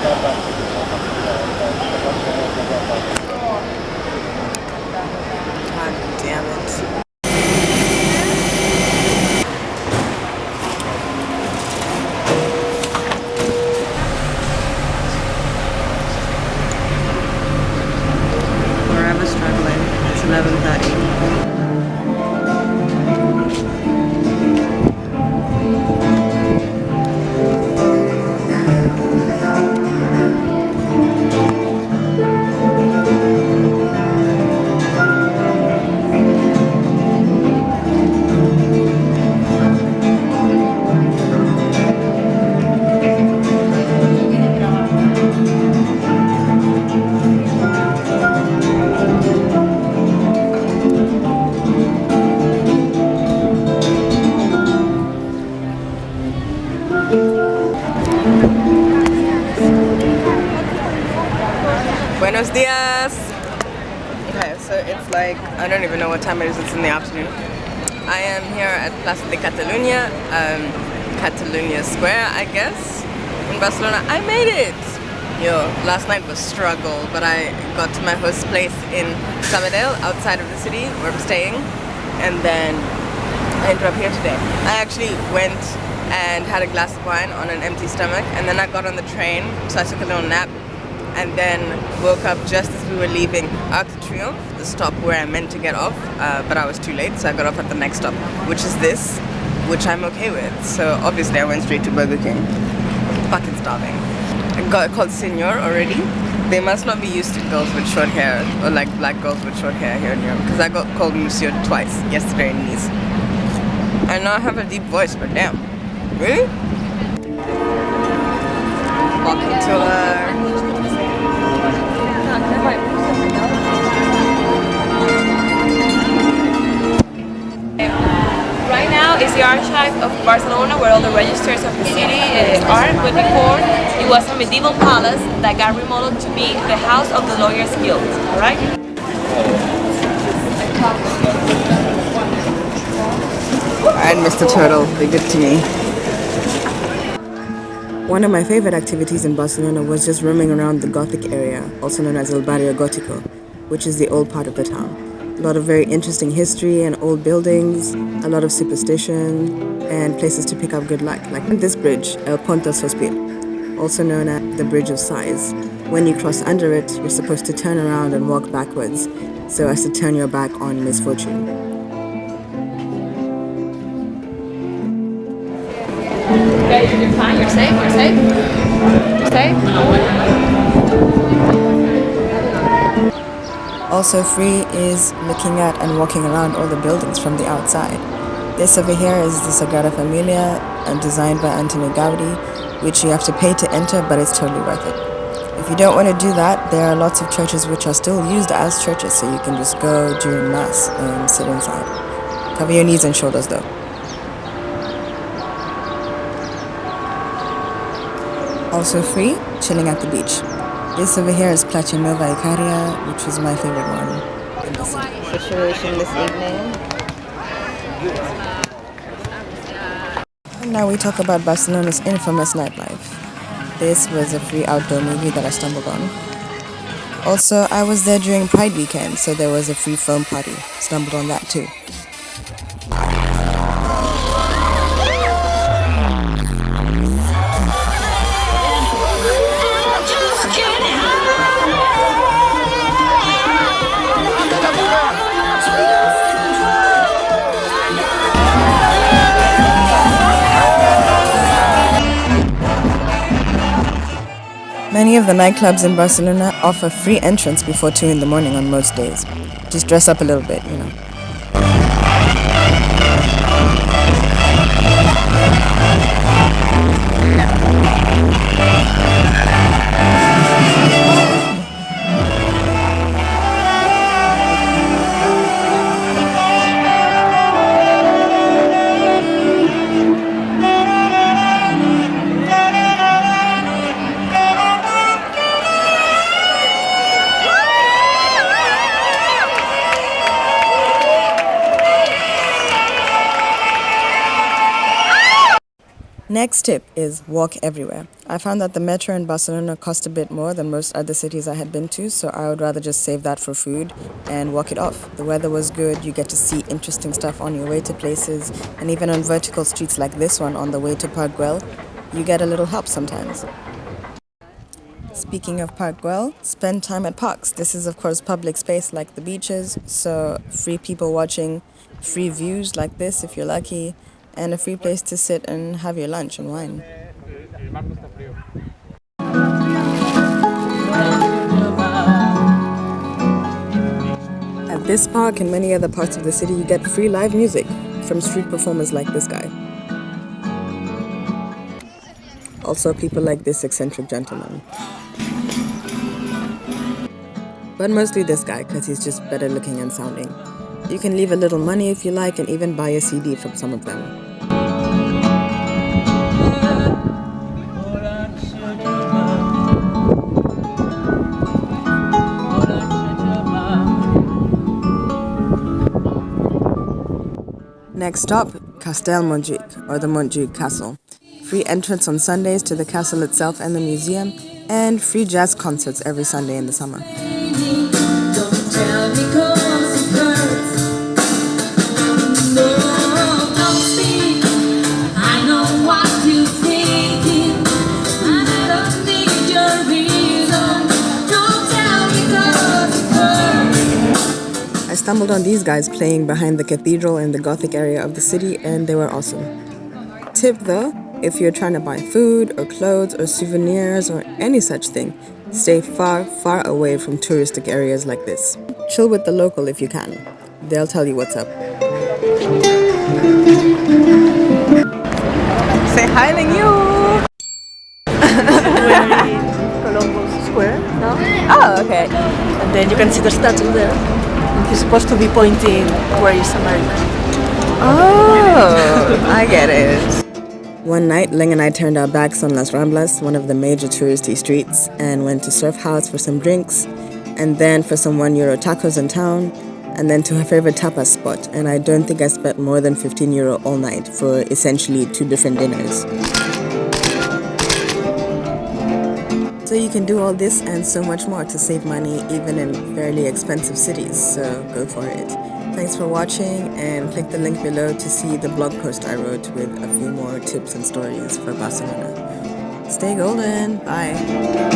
God damn it. Forever struggling. It's 11:30. Buenos dias! Okay, so it's like, I don't even know what time it is, it's in the afternoon. I am here at Plaza de Catalunya, Catalunya Square, I guess, in Barcelona. I made it! Yo, last night was struggle, but I got to my host's place in Sabadell, outside of the city where I'm staying, and then I ended up here today. I actually went and had a glass of wine on an empty stomach, and then I got on the train, so I took a little nap, and then woke up just as we were leaving Arc de Triomphe, the stop where I meant to get off, but I was too late, so I got off at the next stop, which is this, which I'm okay with. So obviously I went straight to Burger King. Fucking starving. I got called Senor already. They must not be used to girls with short hair, or like black girls with short hair here in Europe, because I got called Monsieur twice, yesterday in Nice. I know I have a deep voice, but damn. Really? Walking tour. Right now is the archive of Barcelona where all the registers of the city are, but before it was a medieval palace that got remodeled to be the house of the Lawyers Guild, alright? And Mr. Turtle, they're good to me. One of my favorite activities in Barcelona was just roaming around the Gothic area, also known as El Barrio Gótico, which is the old part of the town. A lot of very interesting history and old buildings, a lot of superstition, and places to pick up good luck, like this bridge, El Pont del Sospir, also known as the Bridge of Sighs. When you cross under it, you're supposed to turn around and walk backwards, so as to turn your back on misfortune. Okay, you're fine, you're safe, you're safe. You're safe? Also free is looking at and walking around all the buildings from the outside. This over here is the Sagrada Famlia, and designed by Antoni Gaudi, which you have to pay to enter, but it's totally worth it. If you don't want to do that, there are lots of churches which are still used as churches, so you can just go during Mass and sit inside. Cover your knees and shoulders though. Also free, chilling at the beach. This over here is Playa Nova Icaria, which was my favorite one in the city. Situation this evening. And now we talk about Barcelona's infamous nightlife. This was a free outdoor movie that I stumbled on. Also, I was there during Pride weekend, so there was a free foam party. Stumbled on that too. Many of the nightclubs in Barcelona offer free entrance before 2 in the morning on most days. Just dress up a little bit, you know. Next tip is walk everywhere. I found that the metro in Barcelona cost a bit more than most other cities I had been to, so I would rather just save that for food and walk it off. The weather was good, you get to see interesting stuff on your way to places, and even on vertical streets like this one on the way to Park Güell, you get a little help sometimes. Speaking of Park Güell, spend time at parks. This is of course public space like the beaches, so free people watching, free views like this if you're lucky, and a free place to sit and have your lunch and wine. At this park and many other parts of the city, you get free live music from street performers like this guy. Also people like this eccentric gentleman. But mostly this guy, because he's just better looking and sounding. You can leave a little money if you like and even buy a CD from some of them. Next stop, Castel Montjuïc, or the Manju Castle. Free entrance on Sundays to the castle itself and the museum, and free jazz concerts every Sunday in the summer. I stumbled on these guys playing behind the cathedral in the Gothic area of the city, and they were awesome. Tip though, if you're trying to buy food or clothes or souvenirs or any such thing, stay far, far away from touristic areas like this. Chill with the local if you can. They'll tell you what's up. Say hi, Manju! Columbus Square, no? Oh, okay. And then you can see the statue there. And he's supposed to be pointing where is America. Oh, I get it. One night, Ling and I turned our backs on Las Ramblas, one of the major touristy streets, and went to Surf House for some drinks, and then for some €1 tacos in town, and then to her favorite tapas spot. And I don't think I spent more than €15 all night for essentially 2 different dinners. So you can do all this and so much more to save money even in fairly expensive cities, so go for it. Thanks for watching, and click the link below to see the blog post I wrote with a few more tips and stories for Barcelona. Stay golden, bye!